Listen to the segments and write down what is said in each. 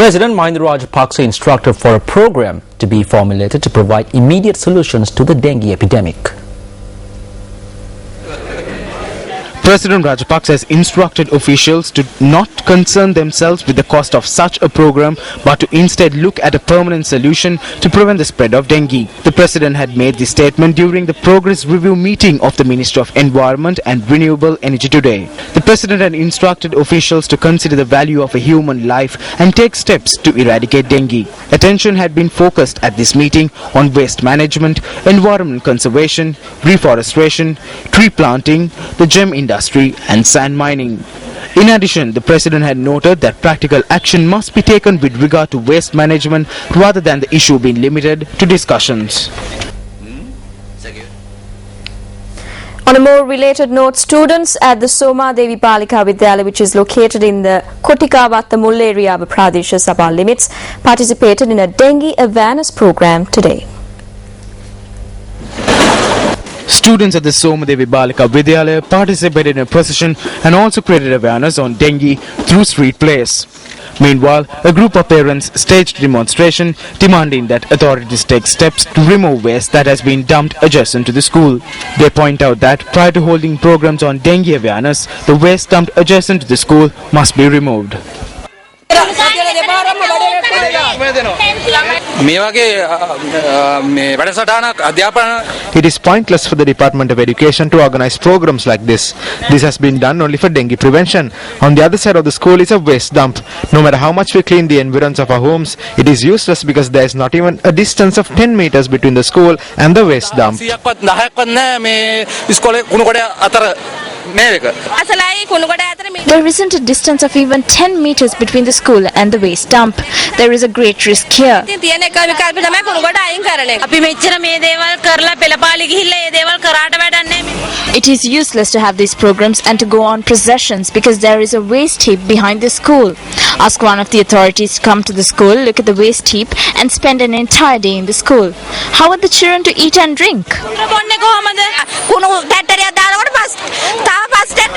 President Rajapakse instructed for a program to be formulated to provide immediate solutions to the dengue epidemic. President Rajapakse has instructed officials to not concern themselves with the cost of such a program, but to instead look at a permanent solution to prevent the spread of dengue. The President had made this statement during the progress review meeting of the Ministry of Environment and Renewable Energy today. The President had instructed officials to consider the value of a human life and take steps to eradicate dengue. Attention had been focused at this meeting on waste management, environment conservation, reforestation, tree planting, the gem industry and sand mining. In addition, the President had noted that practical action must be taken with regard to waste management rather than the issue being limited to discussions. On a more related note, students at the Soma Devi Balika Vidyalaya, which is located in the Kotikavatta Mull area of Pradesh Sabha limits, participated in a dengue awareness program today. Students at the Somadevi Balika Vidyalaya participated in a procession and also created awareness on dengue through street plays. Meanwhile, a group of parents staged a demonstration demanding that authorities take steps to remove waste that has been dumped adjacent to the school. They point out that prior to holding programs on dengue awareness, the waste dumped adjacent to the school must be removed. It is pointless for the Department of Education to organize programs like this. This has been done only for dengue prevention. On the other side of the school is a waste dump. No matter how much we clean the environs of our homes, it is useless because there is not even a distance of 10 meters between the school and the waste dump. There isn't a distance of even 10 meters between the school and the waste dump. There is a great risk here. It is useless to have these programs and to go on processions because there is a waste heap behind the school. Ask one of the authorities to come to the school, look at the waste heap and spend an entire day in the school. How are the children to eat and drink?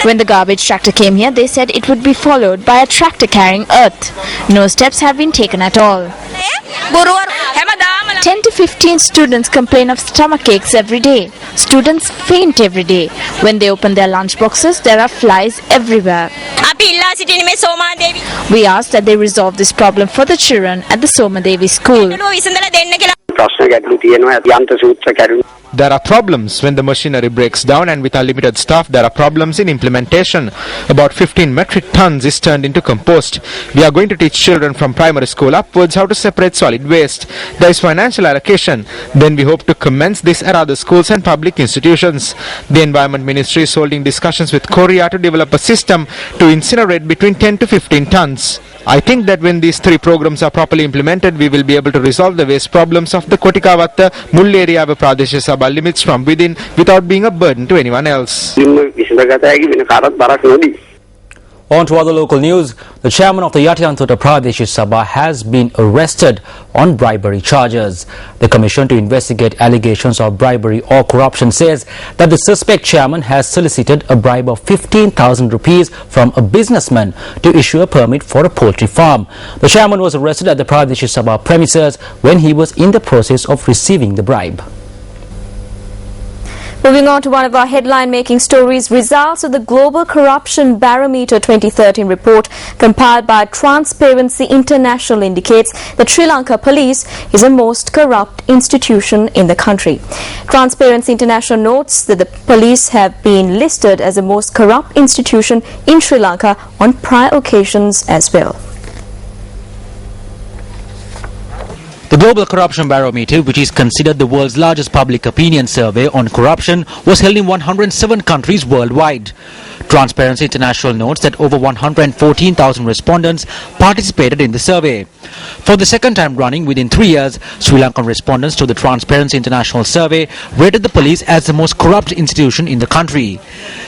When the garbage tractor came here, they said it would be followed by a tractor carrying earth. No steps have been taken at all. 10 to 15 students complain of stomach aches every day. Students faint every day. When they open their lunch boxes, there are flies everywhere. We ask that they resolve this problem for the children at the Somadevi school. There are problems when the machinery breaks down, and with our limited staff there are problems in implementation. About 15 metric tons is turned into compost. We are going to teach children from primary school upwards how to separate solid waste. There is financial allocation. Then we hope to commence this at other schools and public institutions. The Environment Ministry is holding discussions with Korea to develop a system to incinerate between 10 to 15 tons. I think that when these three programs are properly implemented, we will be able to resolve the waste problems of the Kotikavatta Mull area of Pradesh Sabha limits from within without being a burden to anyone else. On to other local news. The chairman of the Yatiyantota Pradesh Sabha has been arrested on bribery charges. The Commission to investigate allegations of bribery or corruption says that the suspect chairman has solicited a bribe of 15,000 rupees from a businessman to issue a permit for a poultry farm. The chairman was arrested at the Pradesh Sabha premises when he was in the process of receiving the bribe. Moving on to one of our headline-making stories, results of the Global Corruption Barometer 2013 report compiled by Transparency International indicates that Sri Lanka Police is the most corrupt institution in the country. Transparency International notes that the police have been listed as the most corrupt institution in Sri Lanka on prior occasions as well. The Global Corruption Barometer, which is considered the world's largest public opinion survey on corruption, was held in 107 countries worldwide. Transparency International notes that over 114,000 respondents participated in the survey. For the second time running within 3 years, Sri Lankan respondents to the Transparency International survey rated the police as the most corrupt institution in the country.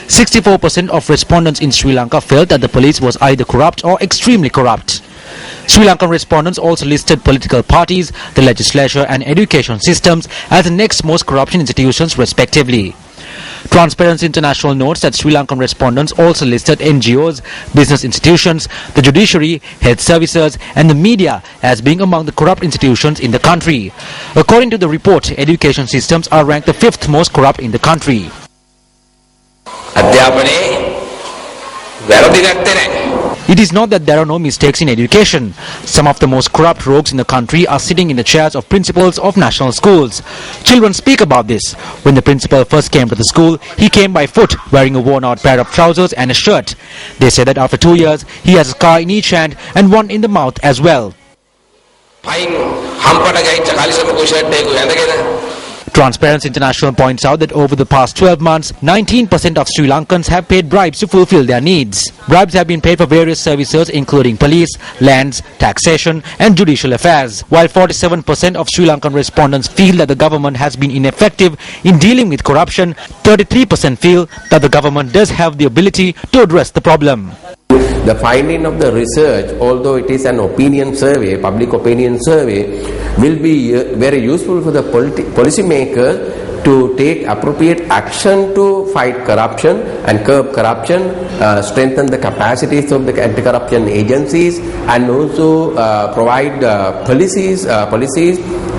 64% of respondents in Sri Lanka felt that the police was either corrupt or extremely corrupt. Sri Lankan respondents also listed political parties, the legislature and education systems as the next most corruption institutions respectively. Transparency International notes that Sri Lankan respondents also listed NGOs, business institutions, the judiciary, health services and the media as being among the corrupt institutions in the country. According to the report, education systems are ranked the 5th most corrupt in the country. It is not that there are no mistakes in education. Some of the most corrupt rogues in the country are sitting in the chairs of principals of national schools. Children speak about this. When the principal first came to the school, he came by foot, wearing a worn-out pair of trousers and a shirt. They say that after 2 years, he has a scar in each hand and one in the mouth as well. Transparency International points out that over the past 12 months, 19% of Sri Lankans have paid bribes to fulfill their needs. Bribes have been paid for various services including police, lands, taxation and judicial affairs. While 47% of Sri Lankan respondents feel that the government has been ineffective in dealing with corruption, 33% feel that the government does have the ability to address the problem. The finding of the research, although it is an opinion survey, public opinion survey, will be very useful for the policymakers to take appropriate action to fight corruption and curb corruption, strengthen the capacities of the anti-corruption agencies and also provide policies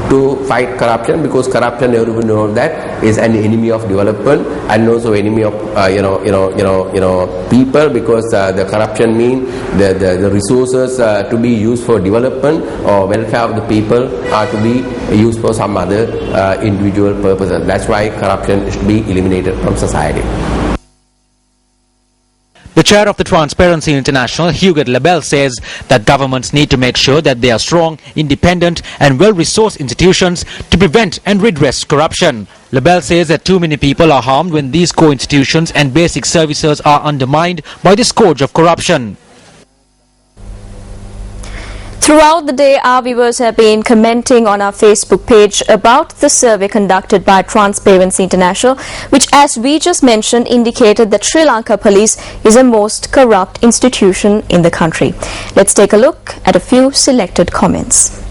to fight corruption, because corruption, everyone knows that, is an enemy of development and also enemy of people, because the corruption means the resources to be used for development or welfare of the people are to be used for some other individual purposes. That's why corruption should be eliminated from society. The chair of the Transparency International, Huguet Labelle, says that governments need to make sure that they are strong, independent and well-resourced institutions to prevent and redress corruption. Labelle says that too many people are harmed when these core institutions and basic services are undermined by the scourge of corruption. Throughout the day, our viewers have been commenting on our Facebook page about the survey conducted by Transparency International, which, as we just mentioned, indicated that Sri Lanka Police is the most corrupt institution in the country. Let's take a look at a few selected comments.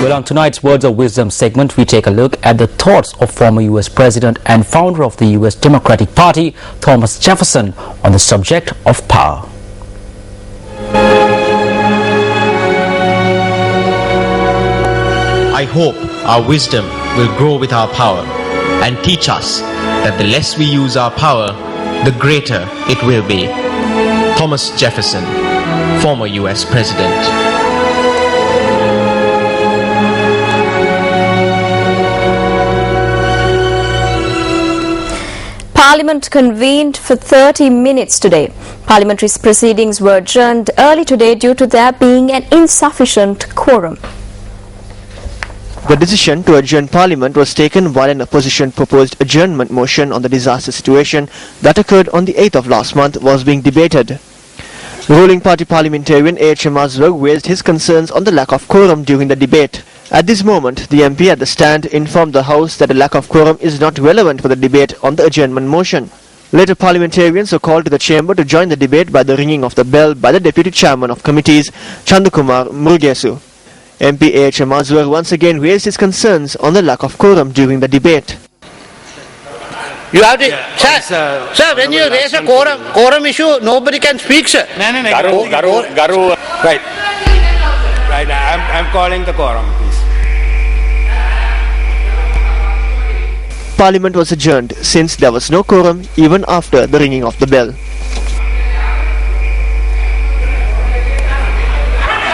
Well, on tonight's Words of Wisdom segment, we take a look at the thoughts of former U.S. President and founder of the U.S. Democratic Party, Thomas Jefferson, on the subject of power. I hope our wisdom will grow with our power and teach us that the less we use our power, the greater it will be. Thomas Jefferson, former U.S. President. Parliament convened for 30 minutes today. Parliamentary proceedings were adjourned early today due to there being an insufficient quorum. The decision to adjourn Parliament was taken while an opposition proposed adjournment motion on the disaster situation that occurred on the 8th of last month was being debated. Ruling party parliamentarian A.H.M. Azrag raised his concerns on the lack of quorum during the debate. At this moment, the MP at the stand informed the House that a lack of quorum is not relevant for the debate on the adjournment motion. Later, parliamentarians were called to the chamber to join the debate by the ringing of the bell by the Deputy Chairman of Committees, Chandakumar Murugesu. MP A.H.M. Azrag once again raised his concerns on the lack of quorum during the debate. You have to, sir, when you raise a quorum issue, nobody can speak, sir. Garu. Right. I'm calling the quorum, please. Parliament was adjourned since there was no quorum even after the ringing of the bell.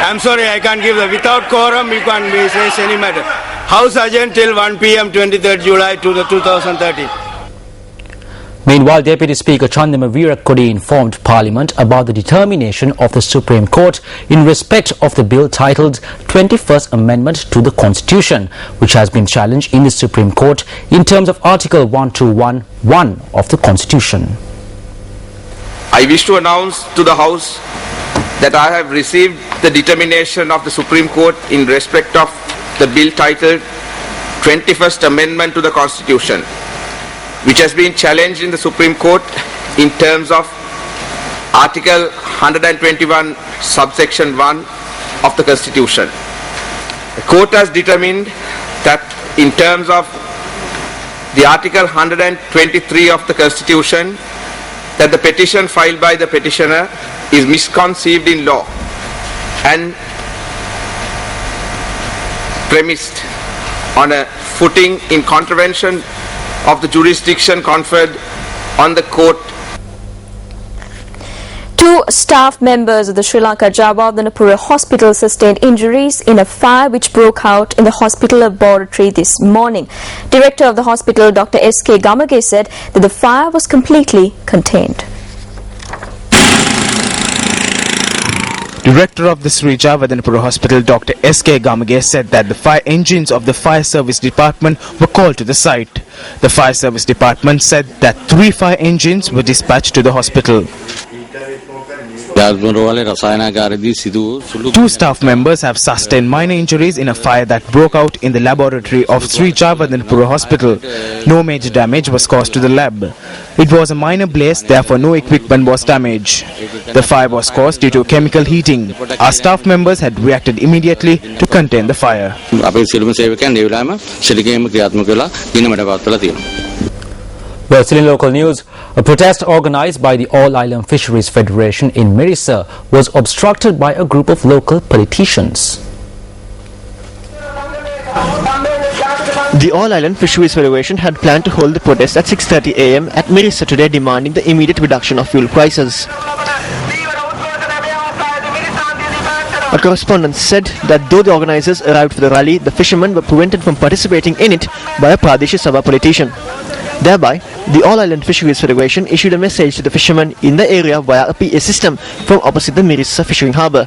I'm sorry, I can't give the without quorum. You can't raise any matter. House adjourned till 1 p.m. 23rd July to the 2013. Meanwhile, Deputy Speaker Chandima Veerakkodi informed Parliament about the determination of the Supreme Court in respect of the bill titled 21st Amendment to the Constitution, which has been challenged in the Supreme Court in terms of Article 1211 of the Constitution. I wish to announce to the House that I have received the determination of the Supreme Court in respect of the bill titled 21st Amendment to the Constitution, which has been challenged in the Supreme Court in terms of Article 121 subsection 1 of the Constitution. The court has determined that in terms of the Article 123 of the Constitution, that the petition filed by the petitioner is misconceived in law and premised on a footing in contravention of the jurisdiction conferred on the court. Two staff members of the Sri Lanka Jawaharlal Hospital sustained injuries in a fire which broke out in the hospital laboratory this morning. Director of the hospital, Dr. S.K. Gamage, said that the fire was completely contained. Director of the Sri Jawaharlal Hospital, Dr. S.K. Gamage, said that the fire engines of the fire service department were called to the site. The fire service department said that 3 fire engines were dispatched to the hospital. 2 staff members have sustained minor injuries in a fire that broke out in the laboratory of Sri Jawaharlal Hospital. No major damage was caused to the lab. It was a minor blaze, therefore no equipment was damaged. The fire was caused due to chemical heating. Our staff members had reacted immediately to contain the fire. Well, still in local news, a protest organized by the All Island Fisheries Federation in Mirissa was obstructed by a group of local politicians. The All Island Fisheries Federation had planned to hold the protest at 6:30 a.m. at Mirissa today, demanding the immediate reduction of fuel prices. A correspondent said that though the organizers arrived for the rally, the fishermen were prevented from participating in it by a Pradesh Sabha politician. Thereby, the All Island Fisheries Federation issued a message to the fishermen in the area via a PA system from opposite the Mirissa fishing harbour.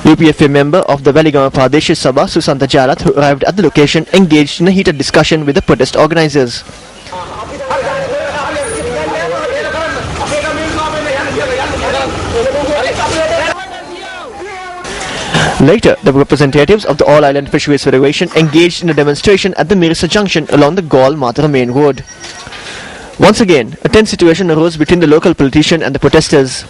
UPFA member of the Veligama Pradesh Sabha, Susanta Jalat, who arrived at the location, engaged in a heated discussion with the protest organizers. Later, the representatives of the All Island Fisheries Federation engaged in a demonstration at the Mirissa Junction along the Gaul-Matara main road. Once again, a tense situation arose between the local politician and the protesters.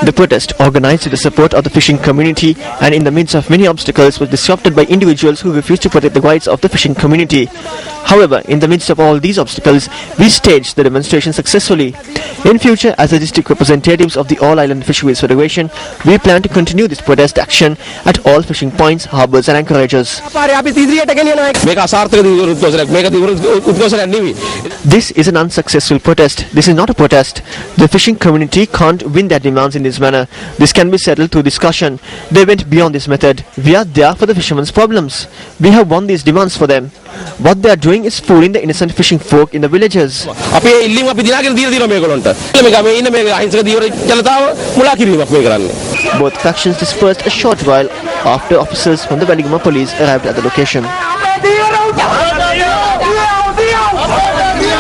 The protest, organized with the support of the fishing community and in the midst of many obstacles, was disrupted by individuals who refused to protect the rights of the fishing community. However, in the midst of all these obstacles, we staged the demonstration successfully. In future, as the district representatives of the All Island Fisheries Federation, we plan to continue this protest action at all fishing points, harbours and anchorages. This is an unsuccessful protest. This is not a protest. The fishing community can't win their demands in this manner. This can be settled through discussion. They went beyond this method. We are there for the fishermen's problems. We have won these demands for them. What they are doing is fooling the innocent fishing folk in the villages. Both factions dispersed a short while after officers from the Veligama police arrived at the location.